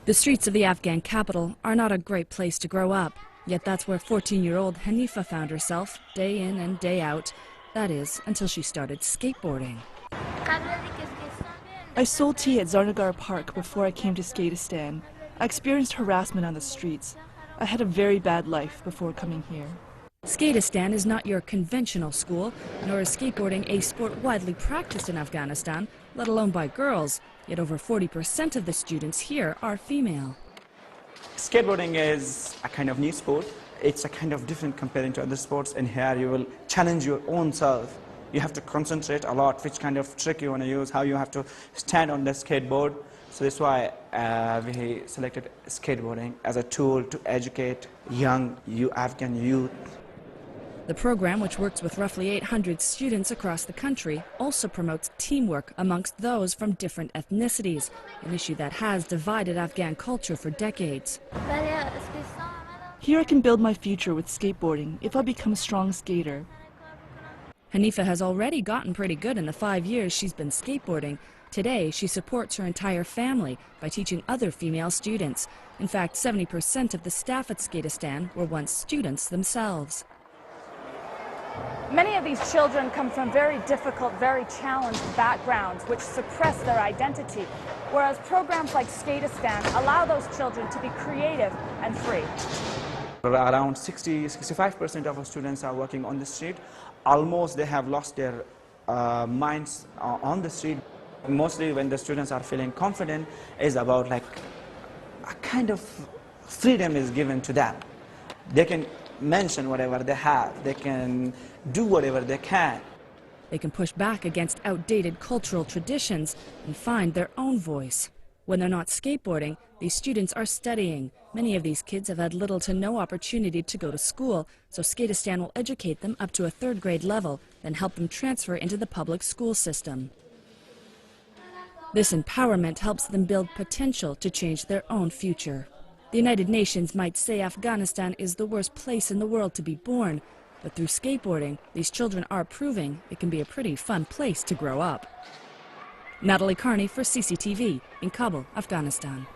The streets of the Afghan capital are not a great place to grow up, yet that's where 14-year-old Hanifa found herself day in and day out. That is, until she started skateboarding. I sold tea at Zarnagar Park before I came to Skatistan. I experienced harassment on the streets. I had a very bad life before coming here. Skatistan is not your conventional school, nor is skateboarding a sport widely practiced in Afghanistan, let alone by girls. Yet over 40% of the students here are female. Skateboarding is a kind of new sport. It's a kind of different comparing to other sports. In here, you will challenge your own self. You have to concentrate a lot, which kind of trick you want to use, how you have to stand on the skateboard. So that's why we selected skateboarding as a tool to educate young Afghan youth. The program, which works with roughly 800 students across the country, also promotes teamwork amongst those from different ethnicities, an issue that has divided Afghan culture for decades. Here I can build my future with skateboarding if I become a strong skater. Hanifa has already gotten pretty good in the 5 years she's been skateboarding. Today, she supports her entire family by teaching other female students. In fact, 70% of the staff at Skatistan were once students themselves. Many of these children come from very difficult, very challenged backgrounds which suppress their identity, whereas programs like Skatistan allow those children to be creative and free. Around 65% of our students are working on the street. Almost they have lost their minds on the street. Mostly when the students are feeling confident is about like a kind of freedom is given to them. They can mention whatever they have. They can do whatever they can. They can push back against outdated cultural traditions and find their own voice. When they're not skateboarding, these students are studying. Many of these kids have had little to no opportunity to go to school, so Skatistan will educate them up to a third grade level, then help them transfer into the public school system. This empowerment helps them build potential to change their own future. The United Nations might say Afghanistan is the worst place in the world to be born, but through skateboarding, these children are proving it can be a pretty fun place to grow up. Natalie Carney for CCTV in Kabul, Afghanistan.